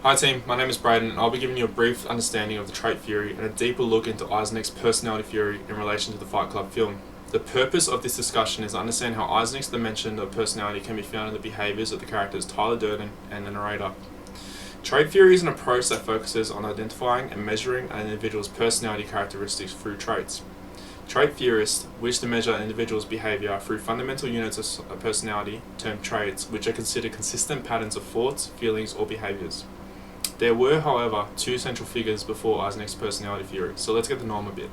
Hi team, my name is Brayden and I'll be giving you a brief understanding of the trait theory and a deeper look into Eisenach's personality theory in relation to the Fight Club film. The purpose of this discussion is to understand how Eisenach's dimension of personality can be found in the behaviours of the characters Tyler Durden and the narrator. Trait theory is an approach that focuses on identifying and measuring an individual's personality characteristics through traits. Trait theorists wish to measure an individual's behaviour through fundamental units of personality, termed traits, which are considered consistent patterns of thoughts, feelings, or behaviours. There were, however, two central figures before Eisenach's personality theory, so let's get to know them a bit.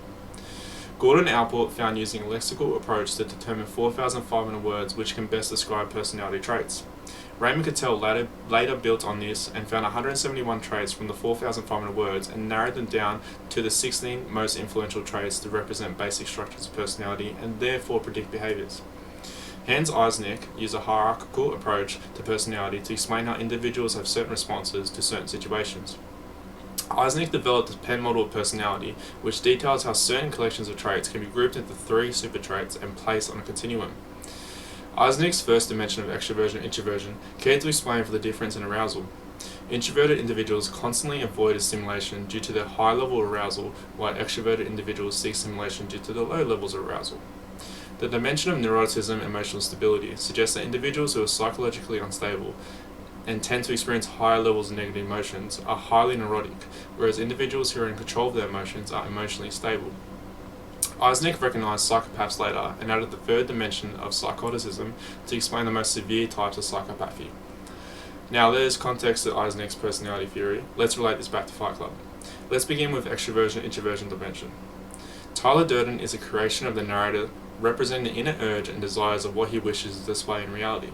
Gordon Allport found using a lexical approach to determine 4,500 words which can best describe personality traits. Raymond Cattell later built on this and found 171 traits from the 4,500 words and narrowed them down to the 16 most influential traits to represent basic structures of personality and therefore predict behaviours. Hans Eisenach used a hierarchical approach to personality to explain how individuals have certain responses to certain situations. Eisenach developed a Penn model of personality, which details how certain collections of traits can be grouped into three super traits and placed on a continuum. Eisenach's first dimension of extroversion and introversion cared to explain for the difference in arousal. Introverted individuals constantly avoid stimulation due to their high level of arousal, while extroverted individuals seek stimulation due to their low levels of arousal. The dimension of neuroticism and emotional stability suggests that individuals who are psychologically unstable and tend to experience higher levels of negative emotions are highly neurotic, whereas individuals who are in control of their emotions are emotionally stable. Eisenach recognized psychopaths later and added the third dimension of psychoticism to explain the most severe types of psychopathy. Now there's context to Eisenach's personality theory. Let's relate this back to Fight Club. Let's begin with extroversion-introversion dimension. Tyler Durden is a creation of the narrator representing the inner urge and desires of what he wishes to display in reality.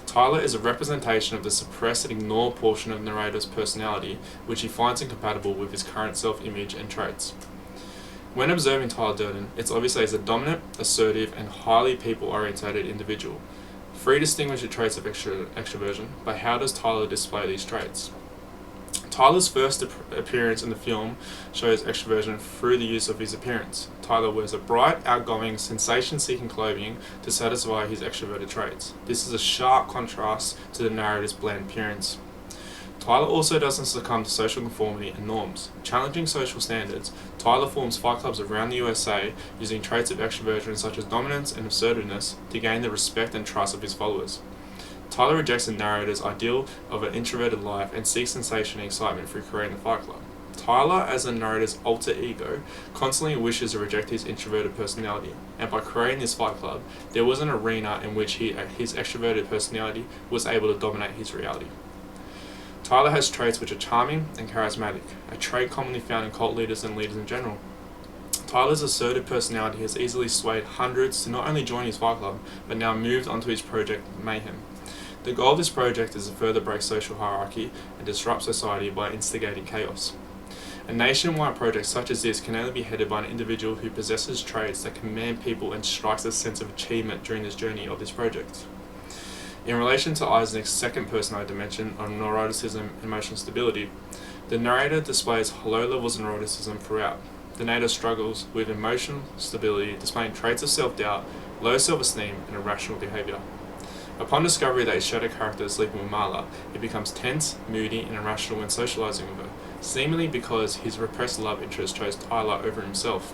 Tyler is a representation of the suppress and ignore portion of the narrator's personality, which he finds incompatible with his current self-image and traits. When observing Tyler Durden, it's obvious that he's a dominant, assertive, and highly people-orientated individual. Three distinguishing traits of extroversion, but how does Tyler display these traits? Tyler's first appearance in the film shows extroversion through the use of his appearance. Tyler wears a bright, outgoing, sensation-seeking clothing to satisfy his extroverted traits. This is a sharp contrast to the narrator's bland appearance. Tyler also doesn't succumb to social conformity and norms. Challenging social standards, Tyler forms fight clubs around the USA using traits of extroversion such as dominance and assertiveness to gain the respect and trust of his followers. Tyler rejects the narrator's ideal of an introverted life and seeks sensation and excitement through creating the Fight Club. Tyler, as the narrator's alter ego, constantly wishes to reject his introverted personality, and by creating this Fight Club, there was an arena in which his extroverted personality was able to dominate his reality. Tyler has traits which are charming and charismatic, a trait commonly found in cult leaders and leaders in general. Tyler's assertive personality has easily swayed hundreds to not only join his Fight Club, but now moved onto his project Mayhem. The goal of this project is to further break social hierarchy and disrupt society by instigating chaos. A nationwide project such as this can only be headed by an individual who possesses traits that command people and strikes a sense of achievement during this journey of this project. In relation to Eisenach's second personality dimension of neuroticism and emotional stability, the narrator displays low levels of neuroticism throughout. The narrator struggles with emotional stability, displaying traits of self-doubt, low self-esteem, and irrational behaviour. Upon discovery that his shadow character is sleeping with Marla, he becomes tense, moody, and irrational when socializing with her, seemingly because his repressed love interest chose Tyler over himself.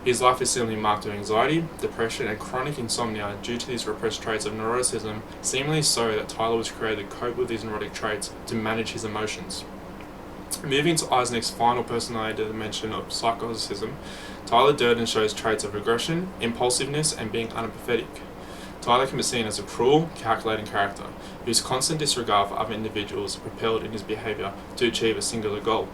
His life is seemingly marked with anxiety, depression, and chronic insomnia due to these repressed traits of neuroticism, seemingly so that Tyler was created to cope with these neurotic traits to manage his emotions. Moving to Eisenach's final personality dimension of psychoticism, Tyler Durden shows traits of aggression, impulsiveness, and being unempathetic. Tyler can be seen as a cruel, calculating character, whose constant disregard for other individuals propelled in his behaviour to achieve a singular goal.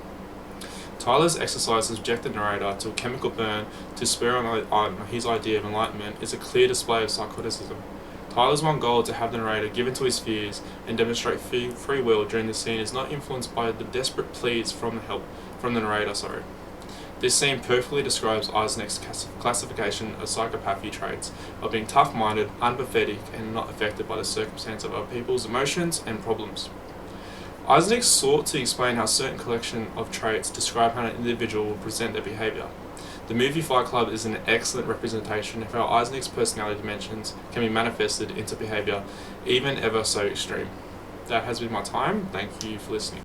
Tyler's exercise to subject the narrator to a chemical burn to spur on his idea of enlightenment is a clear display of psychoticism. Tyler's one goal to have the narrator give in to his fears and demonstrate free will during the scene is not influenced by the desperate pleas from the narrator. This scene perfectly describes Eisenach's classification of psychopathy traits of being tough-minded, unempathetic, and not affected by the circumstance of other people's emotions and problems. Eisenach sought to explain how certain collection of traits describe how an individual will present their behaviour. The movie Fight Club is an excellent representation of how Eisenach's personality dimensions can be manifested into behaviour, even ever so extreme. That has been my time. Thank you for listening.